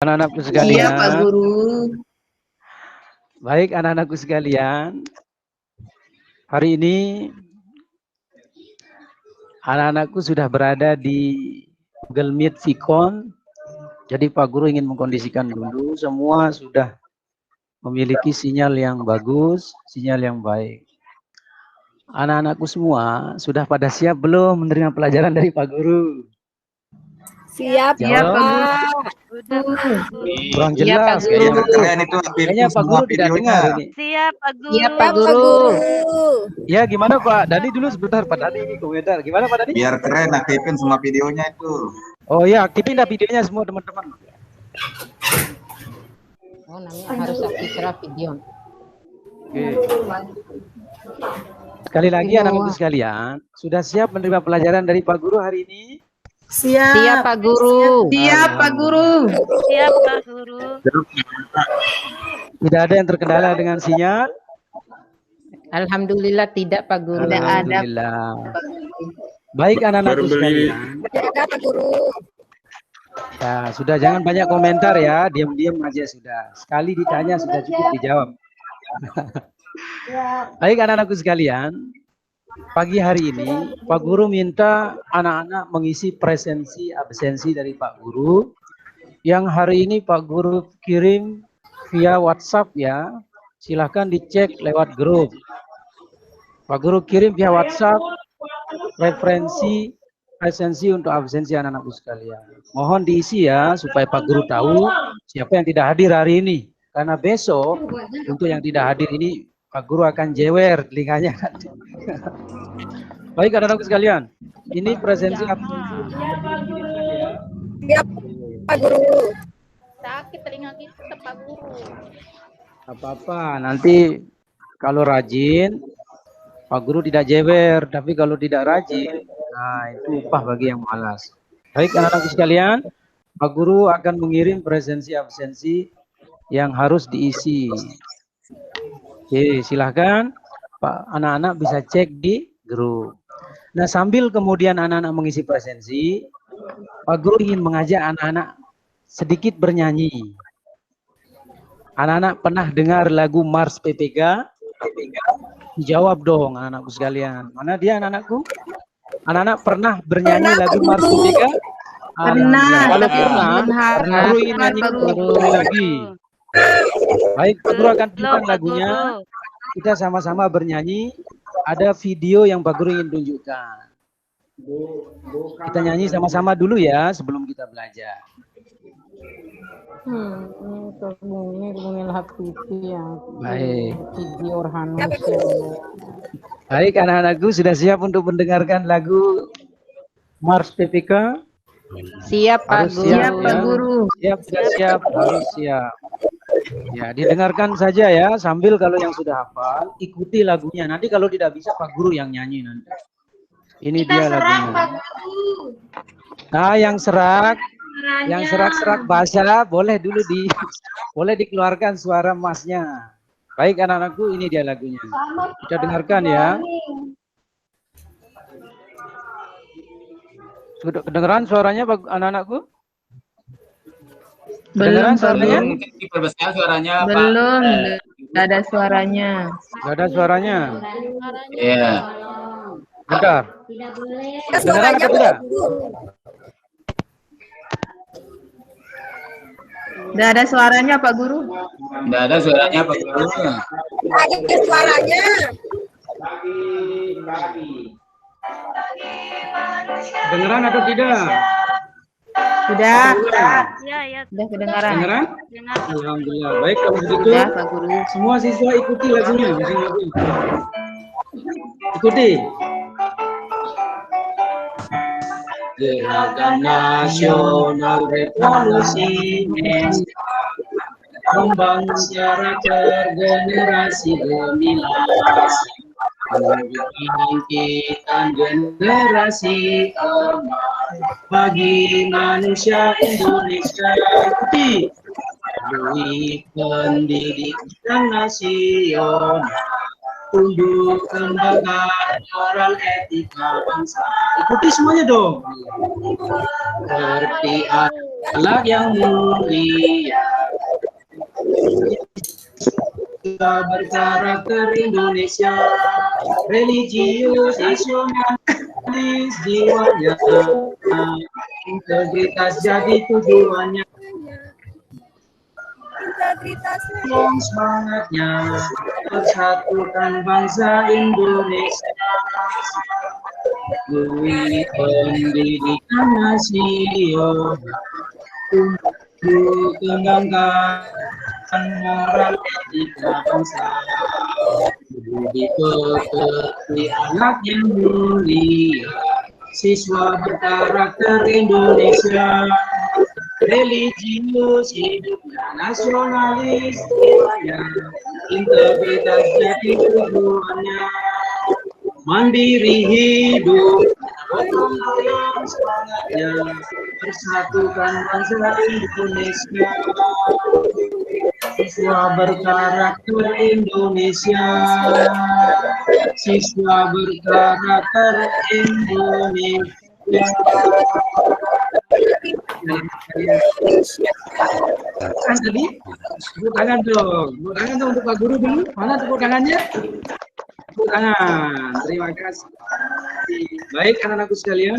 Anak-anakku Iya, Pak sekalian, Guru. baik anak-anakku sekalian, hari ini anak-anakku sudah berada di Google Meet Vicon. Jadi Pak Guru ingin mengkondisikan dulu, semua sudah memiliki sinyal yang bagus, sinyal yang baik. Anak-anakku semua sudah pada siap belum menerima pelajaran dari Pak Guru? Siap, Iya, Pak Guru. Kurang Iya, Pak jelas Guru. kayaknya. Keren itu Kayaknya Pak Guru tidak dengar ini. Siap, Pak Guru. Iya, Pak Siap, Guru. Ya gimana Pak Dani dulu sebentar, Pak Dani ini komentar. Gimana Pak Dani? Biar keren, aktifin semua videonya itu. Oh ya, aktifin dah videonya semua teman-teman. Oh, namanya harus aktif video. Oke. Sekali lagi anak-anakku sekalian, sudah siap menerima pelajaran dari Pak Guru hari ini? Siap. Siap, Pak Guru. Siap, Pak Guru. Siap, Pak Guru. Tidak ada yang terkendala dengan sinyal? Alhamdulillah tidak, Pak Guru. Tidak ada. Alhamdulillah. Baik anak-anakku sekalian. Ada, Pak Guru. Ya, sudah jangan banyak komentar ya, diam-diam aja sudah. Sekali ditanya sudah cukup dijawab. Baik anak-anakku sekalian, pagi hari ini Pak Guru minta anak-anak mengisi presensi absensi dari Pak Guru. Yang hari ini Pak Guru kirim via WhatsApp ya. Silahkan dicek lewat grup. Pak Guru kirim via WhatsApp referensi presensi untuk absensi anak-anakku sekalian. Mohon diisi ya supaya Pak Guru tahu siapa yang tidak hadir hari ini. Karena besok untuk yang tidak hadir ini Pak Guru akan jewer telinganya. Baik anak-anakku sekalian, ini presensi absensi. Siap, Pak Guru. Sakit telinga kita, Pak Guru. Apa-apa, nanti kalau rajin Pak Guru tidak jewer, tapi kalau tidak rajin, nah itu upah bagi yang malas. Baik anak-anakku sekalian, Pak Guru akan mengirim presensi absensi yang harus diisi. Oke, silahkan Pak anak-anak bisa cek di grup. Nah sambil kemudian anak-anak mengisi presensi, Pak Guru ingin mengajak anak-anak sedikit bernyanyi. Anak-anak pernah dengar lagu Mars PPK? Jawab dong anak-anakku sekalian. Mana dia anak-anakku? Anak-anak pernah bernyanyi lagu Mars PPK? Pernah. Kalau pernah, Guru ingin nyanyi lagi. Baik, Pak Guru akan tunjukkan lagunya. Kita sama-sama bernyanyi. Ada video yang Pak Guru ingin tunjukkan. Kita nyanyi sama-sama dulu ya sebelum kita belajar. Baik. Baik anak-anakku sudah siap untuk mendengarkan lagu Mars PPK? Siap, Pak Harus Guru. siap, Pak Guru. Siap, sudah siap, harus siap. Ya, didengarkan saja ya, sambil kalau yang sudah hafal, ikuti lagunya. Nanti kalau tidak bisa, Pak Guru yang nyanyi nanti. Ini dia lagunya. Nah, yang serak bahasa, boleh dulu boleh dikeluarkan suara emasnya. Baik anak-anakku, ini dia lagunya. Kita dengarkan ya. Sudah kedengeran suaranya anak-anakku? Belum, suaranya? Mungkin diperbesar suaranya, Pak. Belum, nggak ada suaranya. Nggak ada suaranya. Iya. Bentar. Kedengeran atau tidak? Nggak ada suaranya, Pak Guru. Nggak ada suaranya, Pak Guru. Ada suaranya. Kedengeran atau tidak? Sudah. Iya, iya. Sudah kedengaran. Kedengeran? Dengar. Alhamdulillah. Baik kalau begitu. Sudah, Pak Guru. Semua siswa ikuti lagunya. Ikuti. Gerakan Nasional Revolusi membangun secara bergenerasi demi bangkitan generasi emas bagi manusia Indonesia. Ikuti. Melalui pendidikan nasional, tunduk lembaga moral etika bangsa. Ikuti semuanya dong. Seperti Akhlak yang mulia, berkarakter Indonesia, religius, nasionalis jiwanya, integritas jadi tujuannya, Integritasnya. semangatnya persatukan bangsa Indonesia, melalui pendidikan nasional untuk kembangkan moral etika bangsa, budi pekerti anak yang mulia, siswa berkarakter Indonesia, religius hidupnya, nasionalis jiwanya, integritas jadi tujuannya, mandiri hidup, gotong royong semangatnya, persatukan bangsa Indonesia, siswa berkarakter Indonesia, siswa berkarakter Indonesia. Kan tadi tepuk tangan dong, tepuk tangan dong untuk Pak Guru dulu. Mana tepuk tangannya? Tepuk tangan. Terima kasih. Baik anak-anakku sekalian.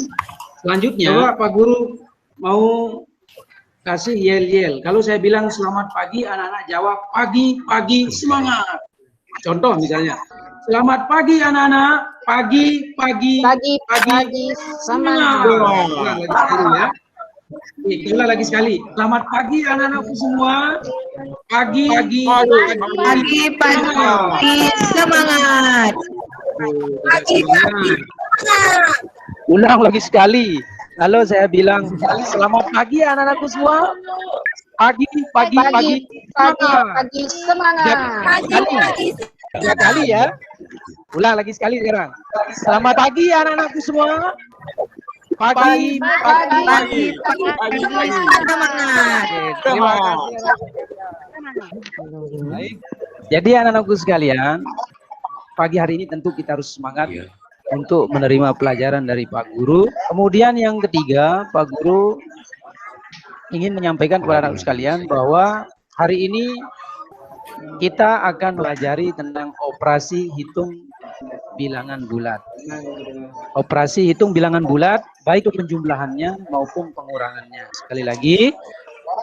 Selanjutnya Pak Guru mau kasih yel-yel. Kalau saya bilang selamat pagi, anak-anak jawab pagi, pagi, semangat. Contoh misalnya, selamat pagi anak-anak, pagi, pagi, Pagi, semangat. Ulang lagi sekali ya. Ulang lagi sekali. Selamat pagi anak-anakku semua. Pagi, pagi, semangat. Ulang lagi sekali. Lalu saya bilang, selamat pagi anak-anakku semua. Pagi, pagi, pagi, Semangat. Tiga kali ya. Ulang lagi sekali sekarang. Selamat pagi anak-anakku semua. Pagi, pagi, Semangat. Terima kasih. Baik. Jadi anak-anakku sekalian, pagi hari ini tentu kita harus semangat untuk menerima pelajaran dari Pak Guru. Kemudian yang ketiga, Pak Guru ingin menyampaikan kepada anak sekalian bahwa hari ini kita akan pelajari tentang operasi hitung bilangan bulat. Operasi hitung bilangan bulat, baik penjumlahannya maupun pengurangannya. Sekali lagi,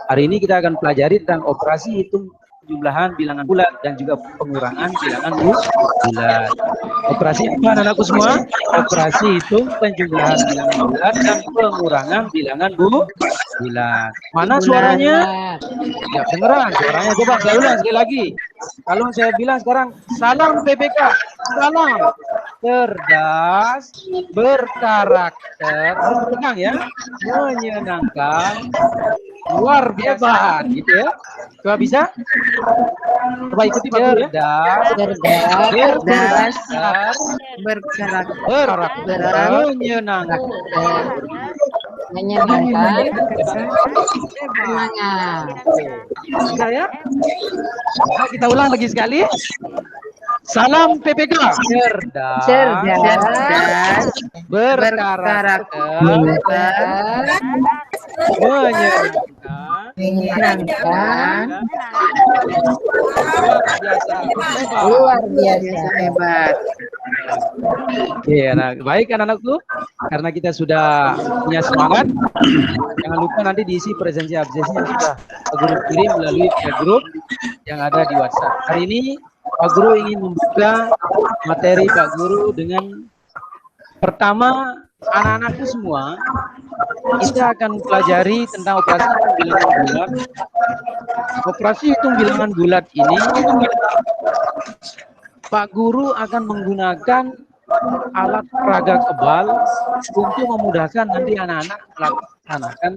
hari ini kita akan pelajari tentang operasi hitung jumlahan bilangan bulat dan juga pengurangan bilangan bulat. Operasi apa anak-anakku semua? Operasi hitung penjumlahan bilangan bulat dan pengurangan bilangan bulat. Mana suaranya? Ya, dengeran suaranya. Coba saya ulang sekali lagi. Kalau saya bilang sekarang, salam PPK, salam cerdas, berkarakter, tenang ya, menyenangkan, luar biasa, gitu ya. Coba bisa? Coba ikuti Pak Guru ya. Berkarakter, menyenangkan, semangat. Sudah ya? Nah, kita ulang lagi sekali. Salam PPK, cerdas, berkarakter, menyenangkan, Luar biasa hebat. Oke, baik anak-anakku, karena kita sudah punya semangat, jangan lupa nanti diisi presensi absensinya sudah Pak Guru kirim melalui grup yang ada di WhatsApp. Hari ini Pak Guru ingin membuka materi Pak Guru dengan pertama, anak-anakku semua, kita akan pelajari tentang operasi hitung bilangan bulat. Operasi hitung bilangan bulat ini, Pak Guru akan menggunakan alat peraga kebal untuk memudahkan nanti anak-anak melaksanakan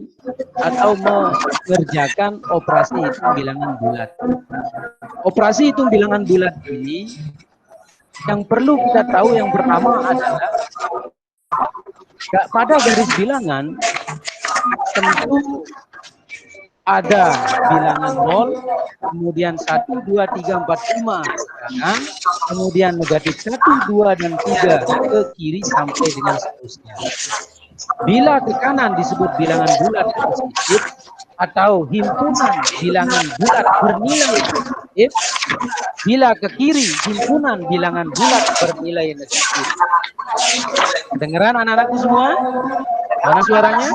atau mengerjakan operasi hitung bilangan bulat. Operasi hitung bilangan bulat ini yang perlu kita tahu yang pertama adalah pada garis bilangan tentu ada bilangan 0, kemudian 1, 2, 3, 4, 5 kanan, kemudian negatif 1, 2, dan 3 ke kiri sampai dengan seterusnya. Bila ke kanan disebut bilangan bulat tersebut, atau himpunan bilangan bulat bernilai positif, bila ke kiri himpunan bilangan bulat bernilai negatif. Kedengeran anak-anakku semua? Mana suaranya?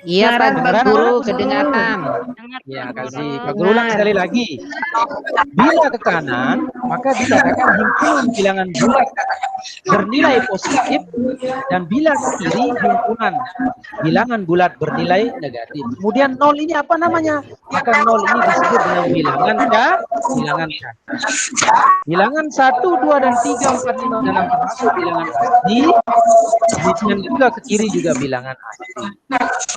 Iya Pak Kedengeran Guru, anak-anakku semua? kedengaran. Ya, kasih. Pak Guru ulang sekali lagi. Bila ke kanan, maka dikatakan himpunan bilangan bulat bernilai positif, dan bila ke kiri himpunan bilangan bulat bernilai negatif. Kemudian nol ini apa namanya? Maka nol ini disebut dengan bilangan K, bilangan K. Bilangan 1, 2, dan 3, 4, 5 dalam termasuk bilangan asli. Kemudian juga ke kiri juga bilangan asli.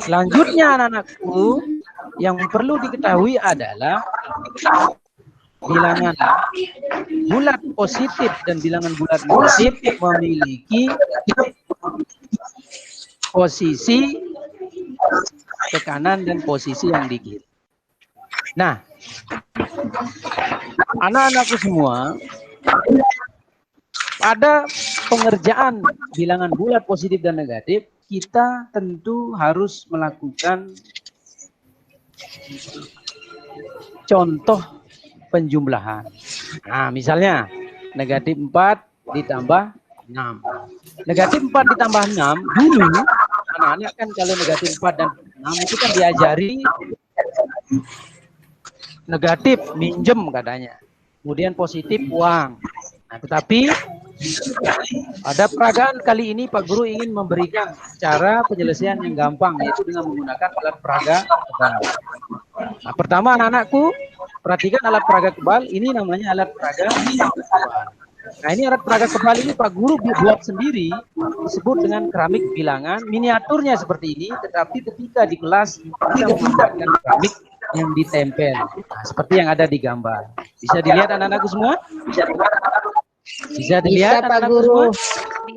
Selanjutnya anak-anakku, yang perlu diketahui adalah bilangan bulat positif dan bilangan bulat negatif memiliki posisi ke kanan dan posisi yang di kiri. Nah, anak-anakku semua, pada pengerjaan bilangan bulat positif dan negatif, kita tentu harus melakukan contoh penjumlahan. Nah, misalnya negatif 4 ditambah 6. Negatif 4 ditambah 6, dulu anak-anak kan kalau negatif 4 dan 6 itu kan diajari negatif minjem katanya. Kemudian positif uang. Nah, tetapi pada peragaan kali ini Pak Guru ingin memberikan cara penyelesaian yang gampang, yaitu dengan menggunakan alat peraga kebal. Nah, pertama anak-anakku, perhatikan alat peraga kebal. Ini namanya alat peraga kebal. Nah, ini alat peraga kebal ini Pak Guru buat sendiri, disebut dengan keramik bilangan. Miniaturnya seperti ini, tetapi ketika di kelas kita menggunakan keramik yang ditempel. Nah, seperti yang ada di gambar. Bisa dilihat anak-anakku semua? Bisa dilihat Bisa Pak anak-anakku Guru. semua?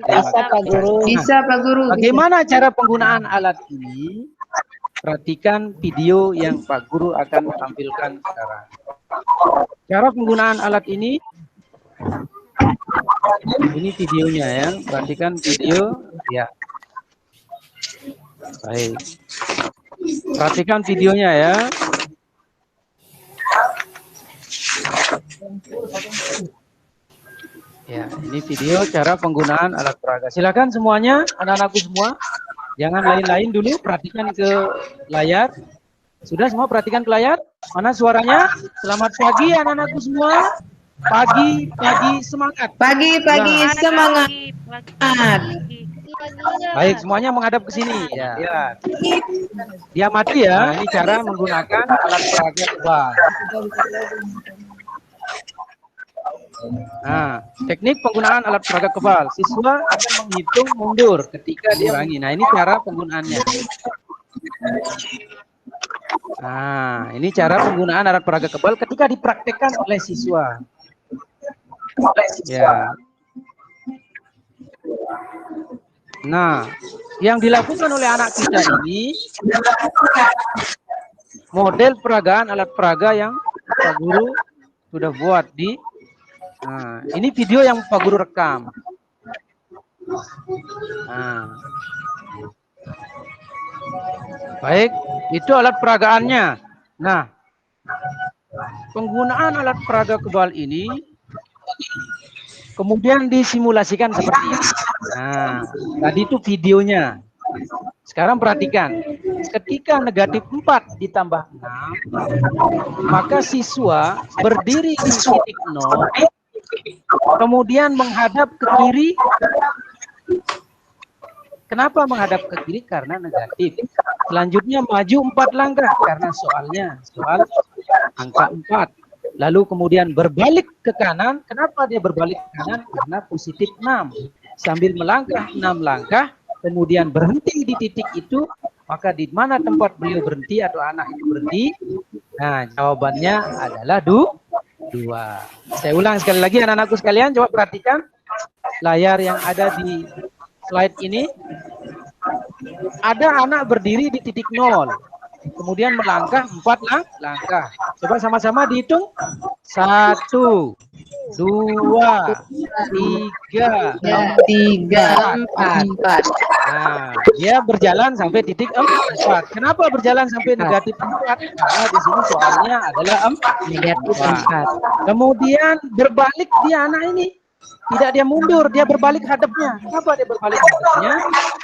Bisa Pak Guru. Bisa Pak Guru. Bagaimana cara penggunaan alat ini? Perhatikan video yang Pak Guru akan tampilkan sekarang. Cara penggunaan alat ini videonya ya. Perhatikan video ya. Baik. Perhatikan videonya ya. Ya, ini video cara penggunaan alat peraga. Silakan semuanya, anak-anakku semua. Jangan lain-lain dulu, perhatikan ke layar. Sudah semua perhatikan ke layar? Mana suaranya? Selamat pagi anak-anakku semua. Pagi semangat. Pagi semangat. Baik, semuanya menghadap ke sini. Ya. Dia mati ya. Nah, ini cara menggunakan alat peraga kebal. Nah, teknik penggunaan alat peraga kebal. Siswa akan menghitung mundur ketika diulangi. Nah, ini cara penggunaannya. Nah, ini cara penggunaan alat peraga kebal ketika dipraktekkan oleh siswa. Ya. Nah, yang dilakukan oleh anak kita ini model peragaan alat peraga yang Pak Guru sudah buat di. Nah, ini video yang Pak Guru rekam. Nah. Baik, itu alat peragaannya. Nah, penggunaan alat peraga kebal ini kemudian disimulasikan seperti ini. Nah, tadi itu videonya. Sekarang perhatikan, ketika negatif 4 ditambah 6, maka siswa berdiri di titik 0, kemudian menghadap ke kiri. Kenapa menghadap ke kiri? Karena negatif. Selanjutnya maju 4 langkah, karena soal angka 4. Lalu kemudian berbalik ke kanan. Kenapa dia berbalik ke kanan? Karena positif 6. Sambil melangkah 6 langkah, kemudian berhenti di titik itu, maka di mana tempat beliau berhenti atau anak itu berhenti? Nah, jawabannya adalah 2. Saya ulang sekali lagi anak-anakku sekalian, coba perhatikan layar yang ada di slide ini. Ada anak berdiri di titik 0, kemudian melangkah 4 langkah. Coba sama-sama dihitung. 1, 2, 3, 3, 4. Nah, dia berjalan sampai titik 4. Kenapa berjalan sampai negatif 4? Karena di sini soalnya adalah Negatif 4. Kemudian berbalik dia anak ini. Tidak dia mundur, dia berbalik hadapnya. Kenapa dia berbalik hadapnya?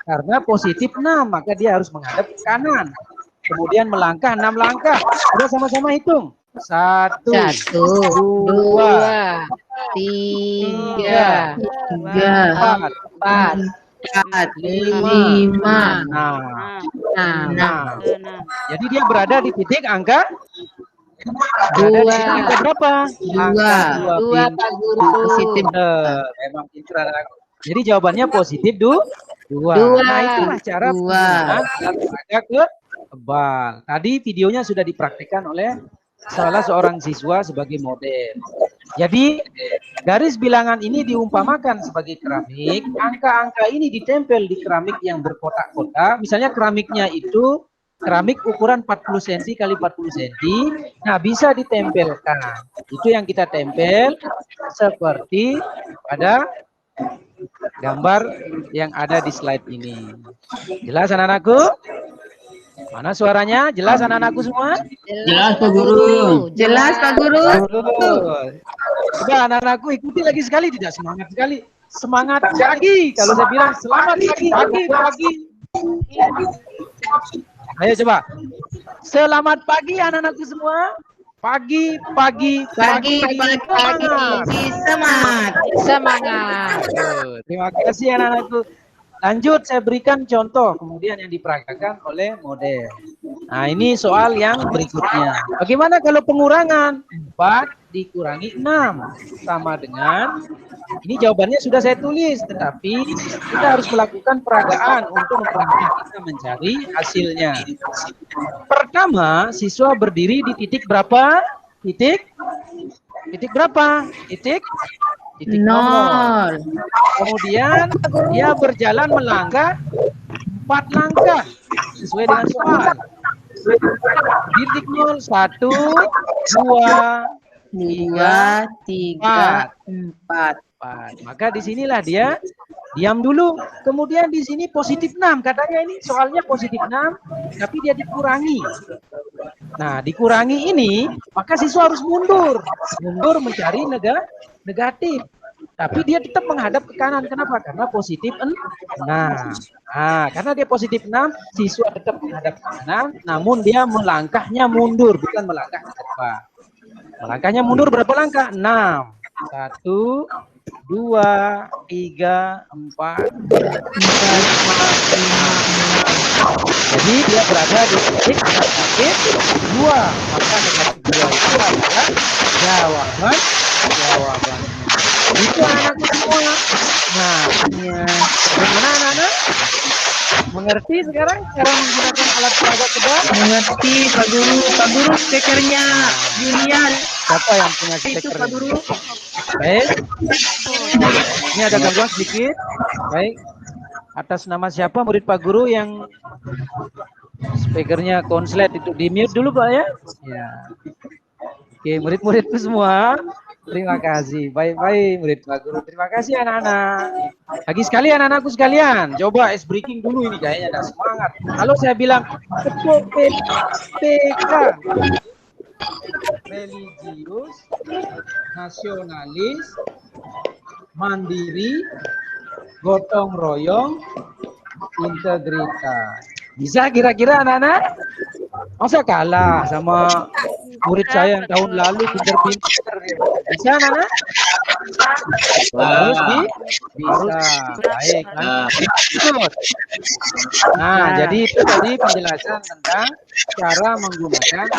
Karena positif 6, maka dia harus menghadap ke kanan. Kemudian melangkah 6 langkah. Sudah sama-sama hitung. 1, 2, 3, 4, 4, 5. 6. Jadi dia berada di titik angka berapa? Dua, Pak Guru. Positif. Memang pintar anakku. Jadi jawabannya positif 2. Nah, itulah cara penggunaan alat peraga kebal. Tadi videonya sudah dipraktikkan oleh salah seorang siswa sebagai model. Jadi garis bilangan ini diumpamakan sebagai keramik. Angka-angka ini ditempel di keramik yang berkotak-kotak. Misalnya keramiknya itu keramik ukuran 40 cm kali 40 cm. Nah, bisa ditempelkan. Itu yang kita tempel seperti pada gambar yang ada di slide ini. Jelas anak-anakku? Mana suaranya? Jelas anak-anakku semua? Jelas Pak Guru. Jelas Pak Guru. Coba anak-anakku ikuti lagi sekali, tidak semangat sekali. Semangat pagi. Kalau saya bilang selamat pagi. Ayo coba. Selamat pagi anak-anakku semua. Pagi. Semangat. Terima kasih anak-anakku. Lanjut, saya berikan contoh kemudian yang diperagakan oleh model. Nah, ini soal yang berikutnya. Bagaimana kalau pengurangan? 4 dikurangi 6 sama dengan, ini jawabannya sudah saya tulis, tetapi kita harus melakukan peragaan untuk mempermudah kita mencari hasilnya. Pertama, siswa berdiri di titik berapa? Titik berapa? Titik 0. Kemudian dia berjalan melangkah 4 langkah sesuai dengan soal. Titik 0, 1, 2, 3, 4. Maka disinilah dia diam dulu. Kemudian di sini positif 6. Katanya ini soalnya positif 6, tapi dia dikurangi. Nah, dikurangi ini, maka siswa harus mundur. Mundur mencari negatif. Tapi dia tetap menghadap ke kanan. Kenapa? Karena positif 6. Nah, karena dia positif 6, siswa tetap menghadap ke kanan, namun dia melangkahnya mundur, bukan melangkah ke depan. Melangkahnya mundur berapa langkah? 6. 1, 2, 3, 4, 5. Jadi dia berada di titik negatif 2. Maka negatif 2 itu adalah jawabannya. Itu anak-anak semua. Nah, bagaimana anak-anak? Mengerti sekarang cara menggunakan alat peraga kebal? Mengerti Pak Guru. Pak Guru stekernya Julian. Siapa yang punya Itu steker? Pak Guru. Baik. Ini ada gangguan sedikit. Baik. Atas nama siapa murid Pak Guru yang speakernya konslet itu di mute dulu Pak ya? Ya. Oke, murid-muridku semua. Terima kasih. Baik-baik murid Pak Guru. Terima kasih anak-anak. Lagi sekali anak-anakku sekalian. Coba ice breaking dulu ini kayaknya ada semangat. Kalau saya bilang ketua PK religius, nasionalis, mandiri, gotong royong, integritas. Bisa kira-kira anak-anak? Masa kalah sama murid saya yang tahun lalu pinter-pinter? Bisa anak-anak? Harus bisa. Baik. Lanjut. Nah, jadi itu tadi penjelasan tentang cara menggunakan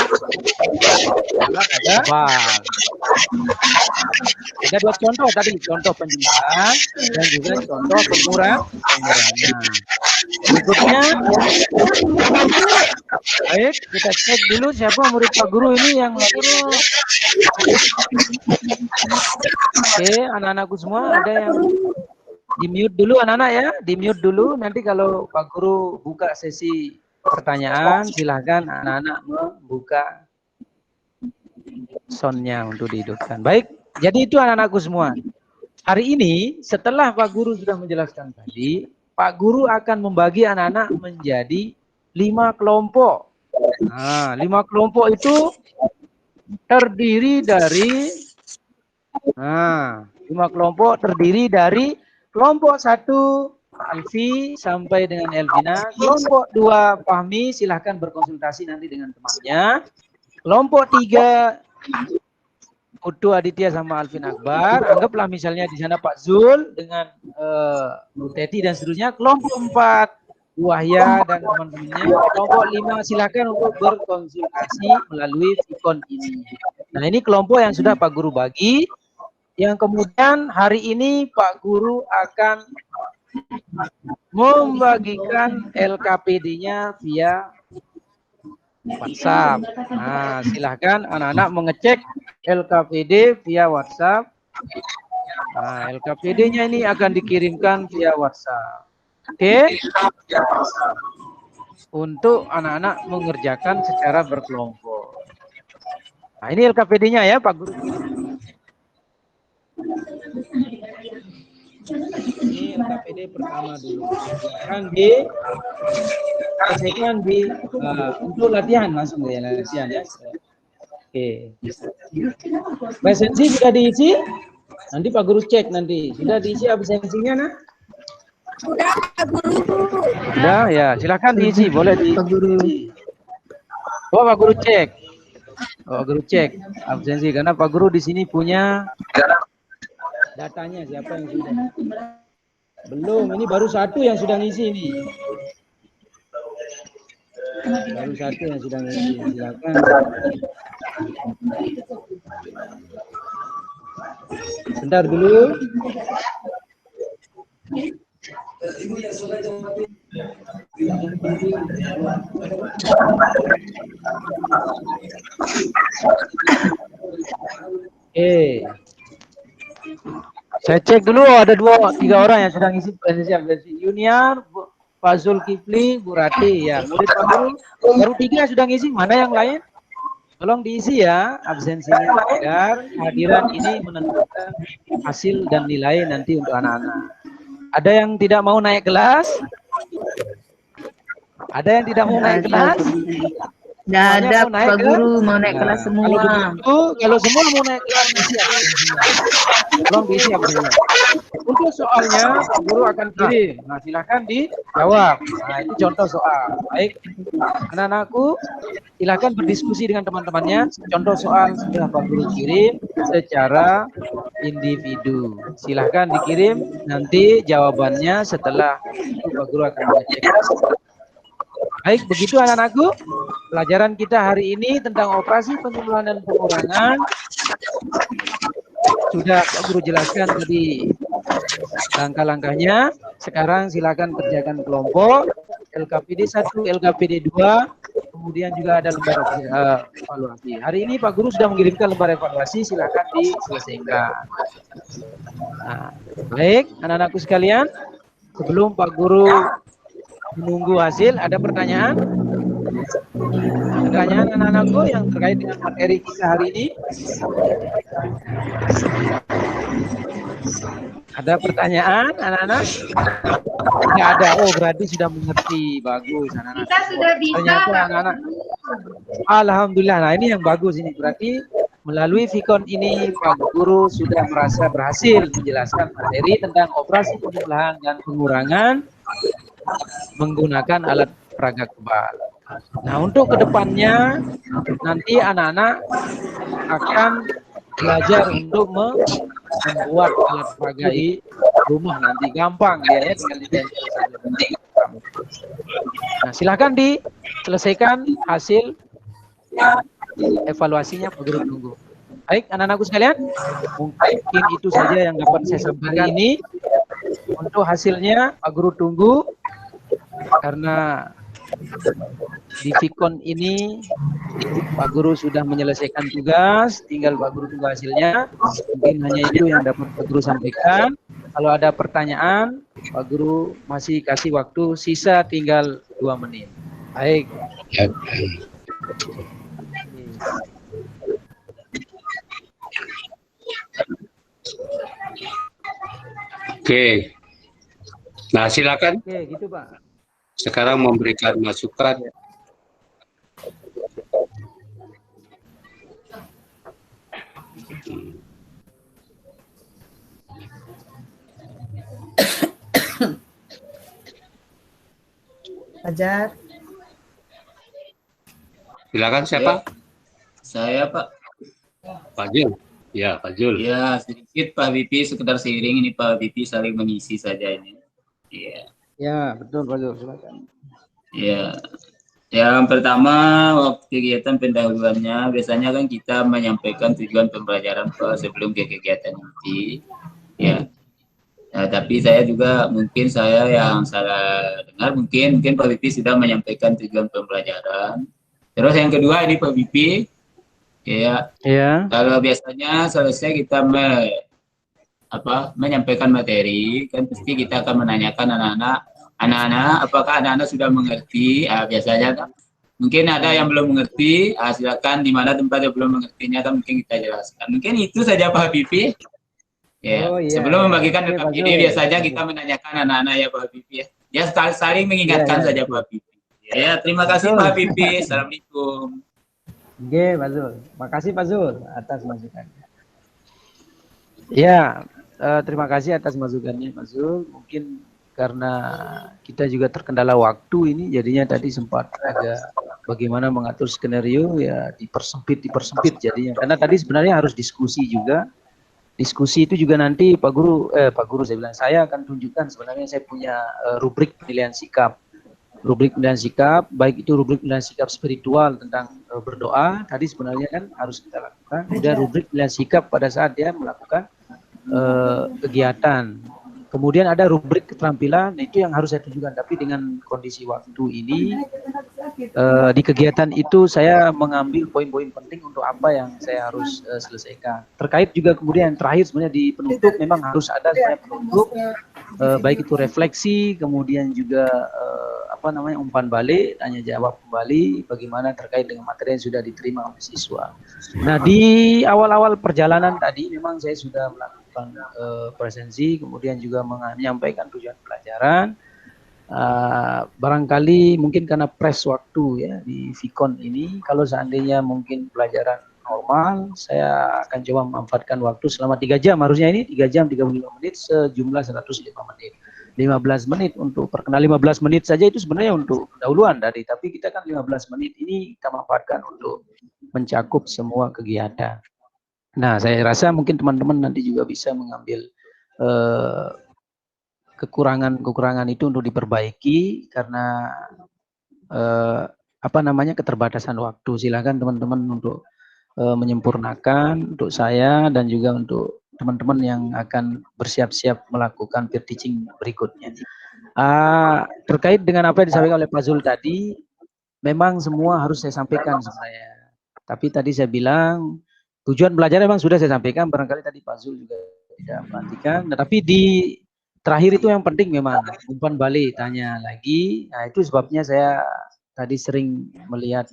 alat kebal. Ada 2 contoh tadi, contoh penjelasan dan juga contoh pengurangan. Berikutnya, baik kita cek dulu siapa murid Pak Guru ini yang guru. Oke, anak-anakku semua ada yang di mute dulu anak-anak ya, di mute dulu. Nanti kalau Pak Guru buka sesi pertanyaan, silahkan anak-anak membuka soundnya untuk dihidupkan. Baik, Jadi itu anak-anakku semua. Hari ini setelah Pak Guru sudah menjelaskan tadi, Pak Guru akan membagi anak-anak menjadi 5 kelompok. Nah, 5 kelompok itu terdiri dari 5 kelompok terdiri dari kelompok 1 Alfi sampai dengan Elvina, kelompok 2 Fahmi, silahkan berkonsultasi nanti dengan temannya. Kelompok 3 Putu Aditya sama Alvin Akbar, anggaplah misalnya di sana Pak Zul dengan Bu Teti dan seterusnya. Kelompok 4 Bu Wahya dan teman-temannya. Kelompok 5 silakan untuk berkonsultasi melalui Vicon ini. Nah, ini kelompok yang sudah Pak Guru bagi, yang kemudian hari ini Pak Guru akan membagikan LKPD-nya via WhatsApp. Nah, silahkan anak-anak mengecek LKPD via WhatsApp. Nah, LKPD-nya ini akan dikirimkan via WhatsApp. Oke? Untuk anak-anak mengerjakan secara berkelompok. Nah, ini LKPD-nya ya, Pak Guru. Ini LKPD pertama dulu. Kan di untuk latihan langsung ya, latihan ya. Oke. Presensi sudah diisi? Nanti Pak Guru cek nanti. Sudah diisi absensinya, nah? Sudah Pak Guru. Sudah ya, silakan diisi, boleh diisi. Pak Guru. Oh, Pak Guru cek. Oh, Pak Guru cek absensi karena Pak Guru di sini punya datanya siapa yang sudah. Belum, ini baru 1 yang sudah ngisi ini. Baru 1 yang sudah ngisi, silakan. Bentar dulu. Saya cek dulu, ada 2-3 orang yang sudah ngisi presensi. Yuniar, Pak Zulkifli, Bu Rati, ya. Murid Pak Guru, baru 3 sudah ngisi. Mana yang lain? Tolong diisi ya absensinya agar kehadiran ini menentukan hasil dan nilai nanti untuk anak-anak. Ada yang tidak mau naik kelas? Ada yang tidak mau naik kelas? Nggak ada Pak Guru mau naik kelas semua. Kalau semua mau naik kelas diisi absensinya. Tolong diisi absensinya. Untuk soalnya Pak Guru akan kirim. Nah, silakan dijawab. Nah, itu contoh soal. Baik, anak-anakku, silakan berdiskusi dengan teman-temannya. Contoh soal sudah Pak Guru kirim secara individu. Silakan dikirim. Nanti jawabannya setelah itu Pak Guru akan mengecek. Baik, begitu anak-anakku. Pelajaran kita hari ini tentang operasi penjumlahan dan pengurangan sudah Pak Guru jelaskan tadi langkah-langkahnya. Sekarang silakan kerjakan kelompok LKPD 1, LKPD 2, kemudian juga ada lembar evaluasi. Hari ini Pak Guru sudah mengirimkan lembar evaluasi, silakan diselesaikan. Nah, baik, anak-anakku sekalian, sebelum Pak Guru menunggu hasil, ada pertanyaan? Pertanyaan anak-anakku yang terkait dengan materi kita hari ini? Ada pertanyaan anak-anak? Tidak ada. Oh, berarti sudah mengerti. Bagus anak-anak. Kita sudah bisa. Ternyata anak-anak. Alhamdulillah. Nah, ini yang bagus ini. Berarti melalui Vicon ini Pak Guru sudah merasa berhasil menjelaskan materi tentang operasi penjumlahan dan pengurangan menggunakan alat peraga kebal. Nah, untuk kedepannya nanti anak-anak akan belajar untuk membuat alat peraga di rumah nanti. Gampang ya, tinggal ditempel saja. Nah, silakan diselesaikan hasil evaluasinya Pak Guru tunggu. Baik, anak-anakku sekalian, mungkin itu saja yang dapat saya sampaikan ini. Untuk hasilnya Pak Guru tunggu, karena di Vicon ini Pak Guru sudah menyelesaikan tugas, tinggal Pak Guru tunggu hasilnya. Mungkin hanya itu yang dapat Pak Guru sampaikan. Kalau ada pertanyaan, Pak Guru masih kasih waktu sisa tinggal 2 menit. Baik. Oke. Nah, silakan Oke, gitu Pak. sekarang memberikan masukan. Fajar. Silakan siapa? Saya Pak. Pak Jul. Ya, Pak Jul. Ya, sedikit Pak Bipi, sekedar seiring ini Pak Bipi saling mengisi saja ini. Iya. Ya, betul Pak Zul, silakan. Ya. Yang pertama, waktu kegiatan pendahuluannya, biasanya kan kita menyampaikan tujuan pembelajaran Pak sebelum ke kegiatan inti. Ya. Nah, tapi saya juga mungkin saya yang salah dengar, mungkin Pak Bipi sudah menyampaikan tujuan pembelajaran. Terus yang kedua ini Pak Bipi, ya, Ya. kalau biasanya selesai kita menyampaikan materi, kan pasti kita akan menanyakan anak-anak, apakah anak-anak sudah mengerti? Biasanya kan, mungkin ada yang belum mengerti, silakan di mana tempat yang belum mengertinya kan mungkin kita jelaskan. Mungkin itu saja Pak Bipi. Ya, Oh, iya, sebelum iya. membagikan Oke, rekam Pak ini Zul. biasanya kita menanyakan anak-anak ya Pak Bipi ya. Ya saling mengingatkan Iya, saja betul. Pak Bipi. Ya, terima kasih Betul. Pak Bipi. Assalamualaikum. Oke, Pak Zul. Makasih Pak Zul atas masukannya. Ya, terima kasih atas masukannya Pak Zul. Mungkin karena kita juga terkendala waktu ini, jadinya tadi sempat agak bagaimana mengatur skenario ya dipersempit jadinya. Karena tadi sebenarnya harus diskusi juga. Diskusi itu juga nanti Pak Guru saya bilang, saya akan tunjukkan sebenarnya saya punya rubrik penilaian sikap. Rubrik penilaian sikap, baik itu rubrik penilaian sikap spiritual tentang berdoa, tadi sebenarnya kan harus kita lakukan. Dan rubrik penilaian sikap pada saat dia melakukan kegiatan. Kemudian ada rubrik keterampilan, itu yang harus saya tunjukkan. Tapi dengan kondisi waktu ini, di kegiatan itu saya mengambil poin-poin penting untuk apa yang saya harus selesaikan. Terkait juga kemudian yang terakhir sebenarnya di penutup memang harus ada sebenarnya penutup, baik itu refleksi, kemudian juga umpan balik, tanya jawab kembali, bagaimana terkait dengan materi yang sudah diterima oleh siswa. Nah, di awal-awal perjalanan tadi memang saya sudah melakukan presensi, kemudian juga menyampaikan tujuan pelajaran. Barangkali mungkin karena press waktu ya di Vicon ini, kalau seandainya mungkin pelajaran normal, saya akan coba memanfaatkan waktu selama 3 jam, harusnya ini 3 jam 35 menit sejumlah 105 menit. 15 menit untuk perkenal, 15 menit saja itu sebenarnya untuk pendahuluan dari, tapi kita kan 15 menit ini kita manfaatkan untuk mencakup semua kegiatan. Nah, saya rasa mungkin teman-teman nanti juga bisa mengambil kekurangan itu untuk diperbaiki karena keterbatasan waktu. Silakan teman-teman untuk menyempurnakan untuk saya dan juga untuk teman-teman yang akan bersiap-siap melakukan peer teaching berikutnya. Terkait dengan apa yang disampaikan oleh Pak Zul tadi, memang semua harus saya sampaikan sebenarnya. Tapi tadi saya bilang tujuan belajar memang sudah saya sampaikan, barangkali tadi Pak Zul juga tidak perhatikan. Tapi di terakhir itu yang penting memang umpan balik, tanya lagi. Nah, itu sebabnya saya tadi sering melihat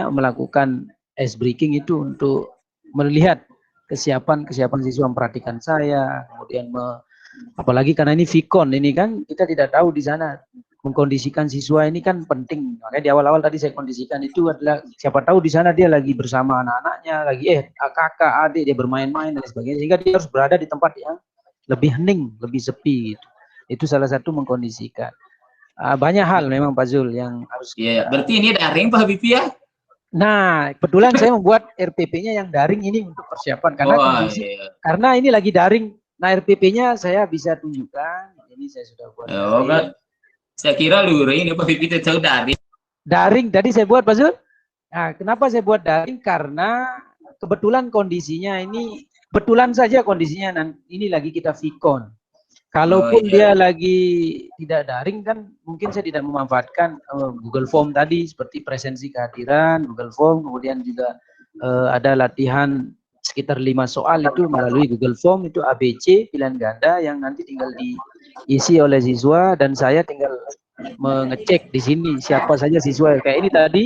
melakukan ice breaking itu untuk melihat kesiapan siswa memperhatikan saya, kemudian apalagi karena ini Vicon ini kan kita tidak tahu di sana mengkondisikan siswa ini kan penting. Makanya di awal-awal tadi saya kondisikan itu adalah siapa tahu di sana dia lagi bersama anak-anaknya, lagi kakak, adik dia bermain-main dan sebagainya, sehingga dia harus berada di tempat yang lebih hening, lebih sepi gitu. Itu salah satu mengkondisikan. Banyak hal memang Pak Zul yang harus. Iya, berarti ini daring Pak Bipi ya? Nah, kebetulan saya membuat RPP-nya yang daring ini untuk persiapan karena karena ini lagi daring. Nah, RPP-nya saya bisa tunjukkan. Ini saya sudah buat. Kan. Saya kira luring ini Pak Bipi tahu daring. Daring tadi saya buat Pak Zul. Nah, kenapa saya buat daring? Karena kebetulan kondisinya ini kebetulan saja kondisinya ini lagi kita Vicon. Kalaupun dia lagi tidak daring kan mungkin saya tidak memanfaatkan Google Form tadi seperti presensi kehadiran, Google Form, kemudian juga ada latihan sekitar 5 soal itu melalui Google Form, itu ABC pilihan ganda yang nanti tinggal diisi oleh siswa dan saya tinggal mengecek di sini siapa saja siswa. Kayak ini tadi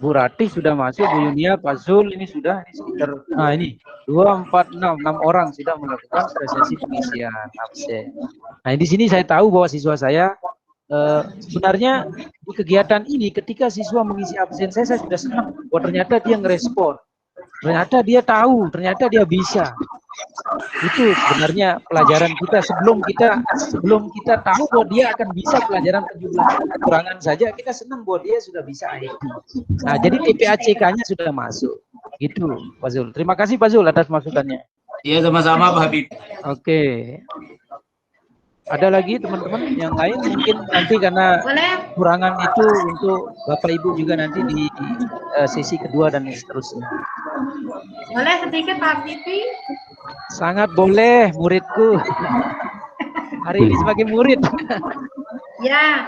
Bu Ratih sudah masuk, Bu Yunia, Pak Zul ini sudah, ini sekitar, nah ini 2, 4, 6 orang sudah melakukan presensi pengisian absen. Nah, di sini saya tahu bahwa siswa saya sebenarnya di kegiatan ini ketika siswa mengisi absen saya sudah senang. Bahwa ternyata dia ngerespon, ternyata dia tahu, ternyata dia bisa. Itu sebenarnya pelajaran kita sebelum kita tahu bahwa dia akan bisa pelajaran 17 kekurangan saja kita senang bahwa dia sudah bisa IT. Nah, jadi TPACK-nya sudah masuk. Gitu, Pak Zul. Terima kasih Pak Zul atas masukannya. Iya, sama-sama Pak Habib. Oke. Ada lagi teman-teman yang lain mungkin nanti karena Boleh? kurangan itu untuk Bapak Ibu juga nanti di sesi kedua dan seterusnya. Boleh sedikit Pak Pipi? Sangat boleh, muridku. Hari ini sebagai murid. Ya,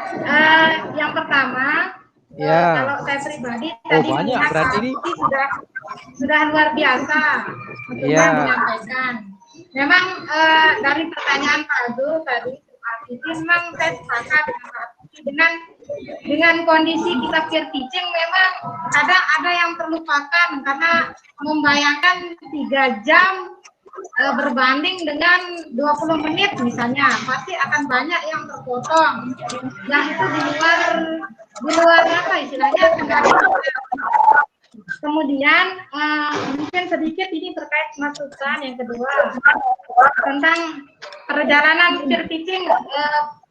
yang pertama, Ya. kalau saya pribadi Oh, tadi banyak melihat berarti Pak ini. Pipi sudah luar biasa untuk Ya. menyampaikan. Memang dari pertanyaan Pak Zul tadi Pak Pipi, memang saya sepakat dengan Pak Pipi dengan kondisi kita peer teaching memang kadang ada yang terlupakan karena membayangkan 3 jam berbanding dengan 20 menit misalnya, pasti akan banyak yang terpotong. Yang itu di luar apa istilahnya kendali kita. Kemudian mungkin sedikit ini terkait masukan yang kedua tentang perjalanan peer teaching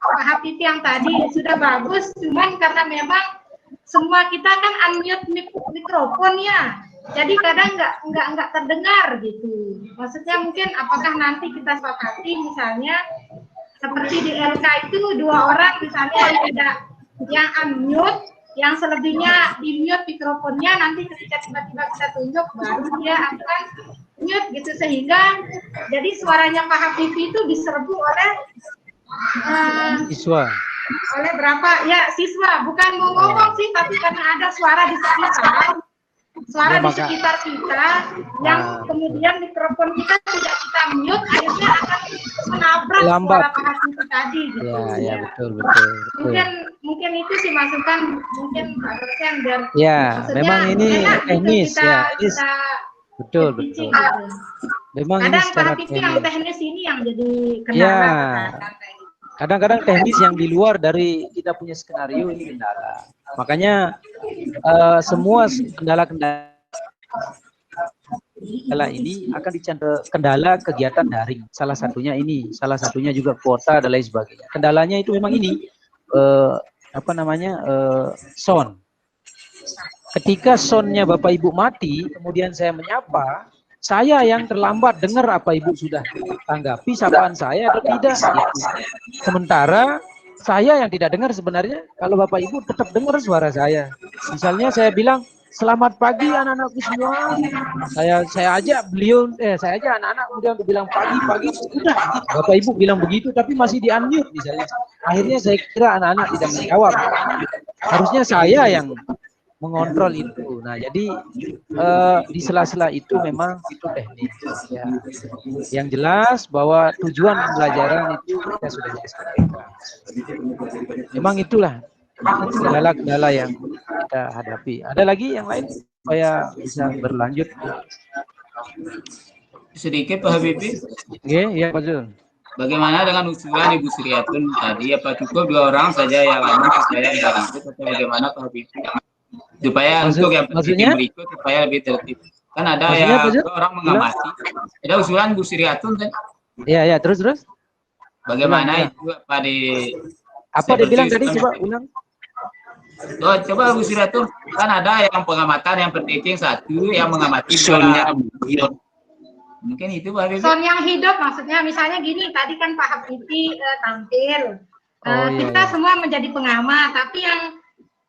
Pak Habib yang tadi sudah bagus, cuman karena memang semua kita kan unmute mikrofon ya, jadi kadang nggak terdengar gitu. Maksudnya mungkin apakah nanti kita sepakati misalnya seperti di LK itu 2 orang misalnya yang tidak yang unmute, yang selebihnya di mute mikrofonnya, nanti ketika tiba-tiba kita tunjuk baru dia akan mute gitu, sehingga jadi suaranya Pak Habib itu diserbu oleh Siswa. oleh berapa ya siswa, bukan mau ngomong sih, tapi karena ada suara di sekitar Ya, di sekitar kita yang kemudian mikrofon kita tidak kita mute, akhirnya akan menabrak Lambat. suara Pak Habib tadi gitu. Ya, betul. Mungkin itu sih masukan mungkin Pak dosen biar Ya, maksudnya memang ini enak gitu teknis kita, ya. Ini kita betul. teaching gitu. Memang ini Kadang Pak secara Habib yang teknis. teknis ini yang jadi kendala. Ya. Kayak gitu. Kadang-kadang teknis yang di luar dari kita punya skenario ini kendala. Makanya semua kendala-kendala ini akan dicantum kendala kegiatan daring. Salah satunya ini, salah satunya juga kuota dan lain sebagainya. Kendalanya itu memang ini sound. Ketika soundnya Bapak Ibu mati, kemudian saya menyapa, saya yang terlambat dengar apa Ibu sudah tanggapi sapaan saya atau tidak. Gitu. Sementara saya yang tidak dengar sebenarnya, kalau Bapak Ibu tetap dengar suara saya. Misalnya saya bilang, selamat pagi anak-anakku semua. Saya ajak anak-anak kemudian bilang pagi. Udah, Bapak Ibu bilang begitu tapi masih di-unmute misalnya. Akhirnya saya kira anak-anak tidak menjawab. Harusnya saya yang mengontrol itu. Nah, jadi di sela-sela itu memang itu teknis. Ya. Yang jelas bahwa tujuan pembelajaran itu kita sudah sampaikan. Memang itulah kendala-kendala yang kita hadapi. Ada lagi yang lain supaya bisa berlanjut? Sedikit Pak Habib. Oke, ya Pak Zul. Bagaimana dengan usulan Ibu Sriatun tadi? Apa cukup 2 orang saja yang supaya dari itu atau bagaimana Pak Habib? Supaya untuk yang berikut supaya lebih tertib. Kan ada yang 2 orang mengamati. Ada usulan Bu Sriatun kan? Iya, terus. Bagaimana itu apa dibilang tadi, coba ulang. Oh, coba Bu Sriatun, kan ada yang pengamatan yang penting satu, yang mengamati soalnya mungkin itu Pak Habib. Sound yang hidup maksudnya misalnya gini, tadi kan Pak Habib tampil. Kita semua menjadi pengamat, tapi yang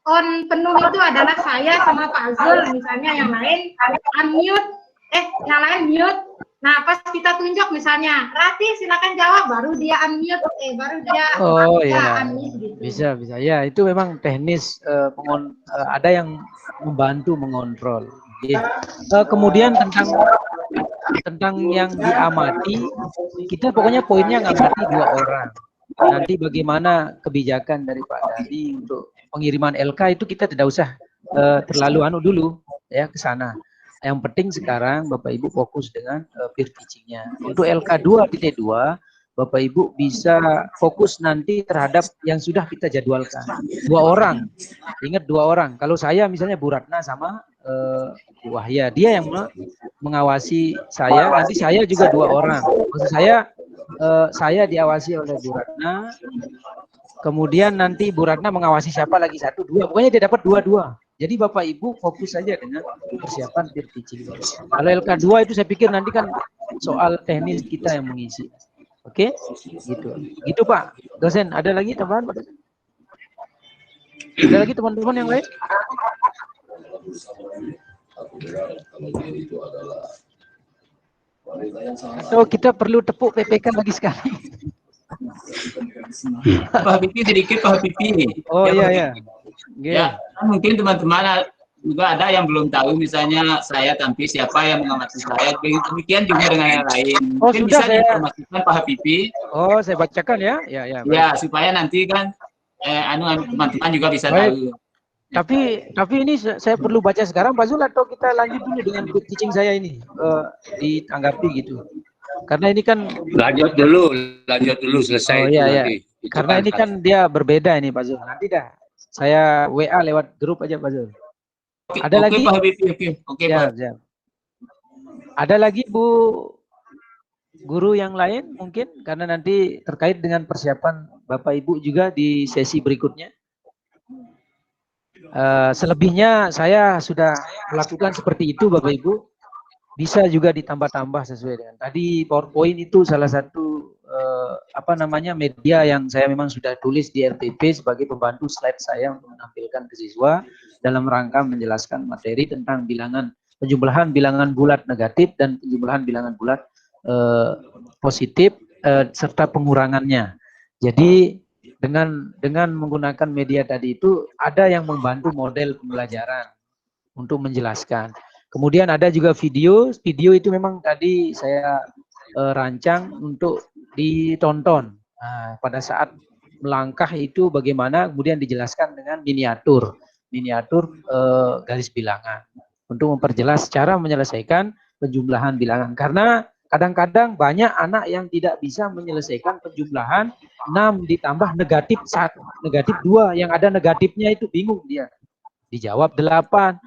on penuh itu adalah saya sama Pak Zul, misalnya yang lain unmute, yang lain mute. Nah, pas kita tunjuk misalnya, Rati silakan jawab, baru dia unmute, baru dia unmute gitu. Bisa. Ya, itu memang teknis ada yang membantu mengontrol. Kemudian tentang yang diamati, kita pokoknya poinnya ngamati 2 orang. Nanti bagaimana kebijakan dari Pak Dadi untuk pengiriman LK itu kita tidak usah terlalu dulu ya ke sana. Yang penting sekarang Bapak Ibu fokus dengan peer teaching-nya. Untuk LK2.2, Bapak Ibu bisa fokus nanti terhadap yang sudah kita jadwalkan. 2 orang, ingat 2 orang. Kalau saya misalnya Bu Ratna sama Bu Wahya, dia yang mengawasi saya, nanti saya juga 2 orang. Maksud saya diawasi oleh Bu Ratna, kemudian nanti Bu Ratna mengawasi siapa lagi 1, 2, pokoknya dia dapat 2-2. Jadi Bapak Ibu fokus saja dengan persiapan peer teaching. Kalau LK2 itu saya pikir nanti kan soal teknis kita yang mengisi. Oke, gitu. Gitu Pak dosen. Ada lagi tambahan Pak dosen? Ada lagi teman-teman yang lain? Atau kita perlu tepuk PPK lagi sekali? Pak Habibie sedikit, Pak Habibie. Oh Ya, iya Pak ya. Ya, mungkin teman-teman juga ada yang belum tahu, misalnya saya tampil siapa yang mengamati saya, demikian juga dengan yang lain. Oh, Mungkin sudah bisa diinformasikan Pak Habibie. Oh, saya bacakan ya. Ya, Ya, supaya nanti kan teman-teman juga bisa tahu. Tapi ini saya perlu baca sekarang Pak Zul atau kita lanjut dulu dengan teaching saya ini ditanggapi gitu. Karena ini kan Lanjut dulu selesai oh, itu iya, nanti. iya. Karena ini kan dia berbeda ini Pak Zul. Nanti dah saya WA lewat grup aja Pak Zul. Ada lagi? Pak Habibie, oke Ya, Pak. ya. Ada lagi Bu guru yang lain mungkin karena nanti terkait dengan persiapan Bapak Ibu juga di sesi berikutnya. Selebihnya saya sudah melakukan seperti itu Bapak Ibu. Bisa juga ditambah-tambah sesuai dengan tadi PowerPoint itu salah satu media yang saya memang sudah tulis di RTP sebagai pembantu slide saya untuk menampilkan ke siswa dalam rangka menjelaskan materi tentang penjumlahan bilangan bulat negatif dan penjumlahan bilangan bulat positif serta pengurangannya. Jadi dengan menggunakan media tadi itu ada yang membantu model pembelajaran untuk menjelaskan. Kemudian ada juga video itu memang tadi saya rancang untuk ditonton. Nah, pada saat melangkah itu bagaimana kemudian dijelaskan dengan miniatur garis bilangan untuk memperjelas cara menyelesaikan penjumlahan bilangan. Karena kadang-kadang banyak anak yang tidak bisa menyelesaikan penjumlahan 6 ditambah negatif 1, negatif 2, yang ada negatifnya itu bingung dia. Dijawab 8,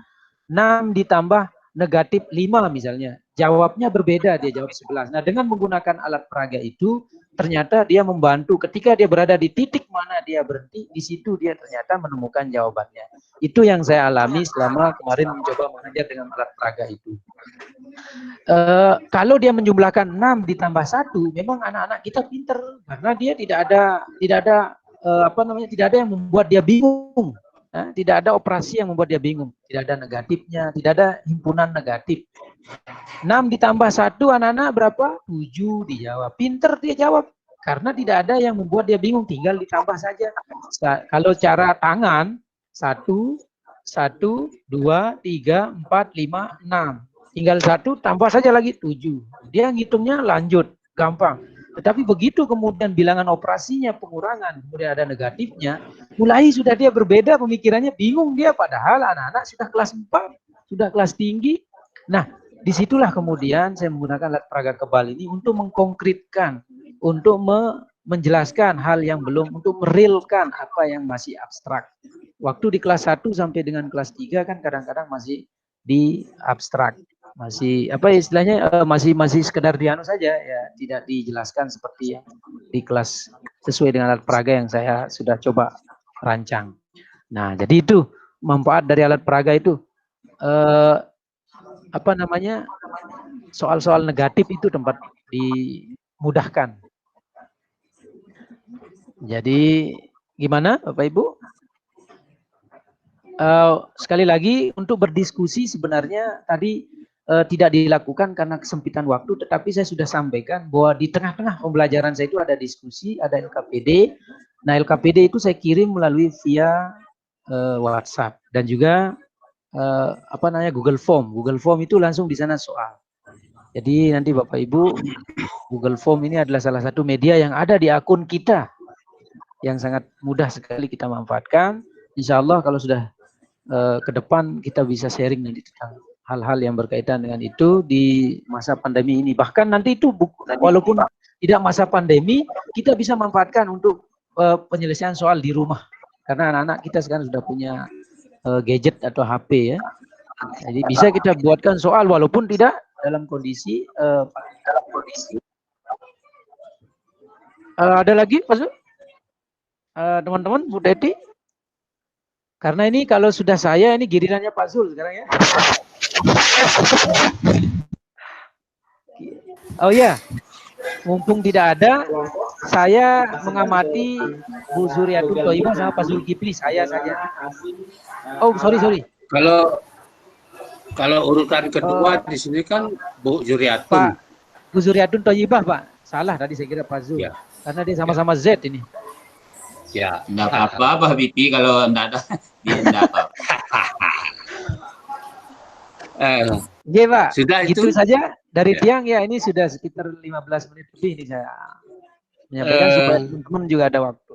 6 ditambah negatif 5 misalnya. Jawabnya berbeda, dia jawab 11. Nah, dengan menggunakan alat peraga itu, ternyata dia membantu ketika dia berada di titik mana dia berhenti, di situ dia ternyata menemukan jawabannya. Itu yang saya alami selama kemarin mencoba mengajar dengan alat peraga itu. Kalau dia menjumlahkan 6 ditambah 1, memang anak-anak kita pinter karena dia tidak ada yang membuat dia bingung. Tidak ada operasi yang membuat dia bingung, tidak ada negatifnya, tidak ada himpunan negatif. 6 ditambah 1 anak-anak berapa? 7 dijawab. Pinter dia jawab karena tidak ada yang membuat dia bingung, tinggal ditambah saja. Kalau cara tangan 1, 1, 2, 3, 4, 5, 6. Tinggal 1 tambah saja lagi 7. Dia ngitungnya lanjut, gampang. Tetapi begitu kemudian bilangan operasinya pengurangan, kemudian ada negatifnya, mulai sudah dia berbeda pemikirannya, bingung dia padahal anak-anak sudah kelas 4, sudah kelas tinggi. Nah, disitulah kemudian saya menggunakan alat peraga kebal ini untuk mengkonkretkan, untuk menjelaskan hal yang belum, untuk merealkan apa yang masih abstrak. Waktu di kelas 1 sampai dengan kelas 3 kan kadang-kadang masih di abstrak. Masih masih sekedar dianu saja ya, tidak dijelaskan seperti yang di kelas sesuai dengan alat peraga yang saya sudah coba rancang. Nah, jadi itu manfaat dari alat peraga itu soal-soal negatif itu tempat dimudahkan. Jadi gimana Bapak Ibu? Sekali lagi untuk berdiskusi sebenarnya tadi tidak dilakukan karena kesempitan waktu, tetapi saya sudah sampaikan bahwa di tengah-tengah pembelajaran saya itu ada diskusi, ada LKPD. Nah, LKPD itu saya kirim melalui via WhatsApp dan juga Google Form. Google Form itu langsung di sana soal. Jadi nanti Bapak Ibu, Google Form ini adalah salah satu media yang ada di akun kita yang sangat mudah sekali kita manfaatkan. Insya Allah kalau sudah ke depan kita bisa sharing nanti tentang hal-hal yang berkaitan dengan itu di masa pandemi ini. Bahkan nanti itu walaupun tidak masa pandemi, kita bisa manfaatkan untuk penyelesaian soal di rumah. Karena anak-anak kita sekarang sudah punya gadget atau HP ya. Jadi bisa kita buatkan soal walaupun tidak dalam kondisi ada lagi Pak Zul? Teman-teman, Bu Deti? Karena ini kalau sudah saya, ini gilirannya Pak Zul sekarang ya. Oh ya, mumpung tidak ada, saya mengamati Bu Zuriatun Thoibah sama Pak Zulkifli, saya saja. Oh, sorry. Kalau urutan kedua di sini kan Bu Zuriatun. Pak, Bu Zuriatun Thoibah, Pak. Salah tadi saya kira Pak Zul. Ya. Karena dia sama-sama Z ini. Ya. Enggak apa-apa, Pak Habibie, kalau enggak ada, dia enggak apa-apa. Oke, Pak. Sudah Itu itu saja dari Ya. tiang ya. Ini sudah sekitar 15 menit lebih ini saya menyampaikan supaya teman-teman juga ada waktu.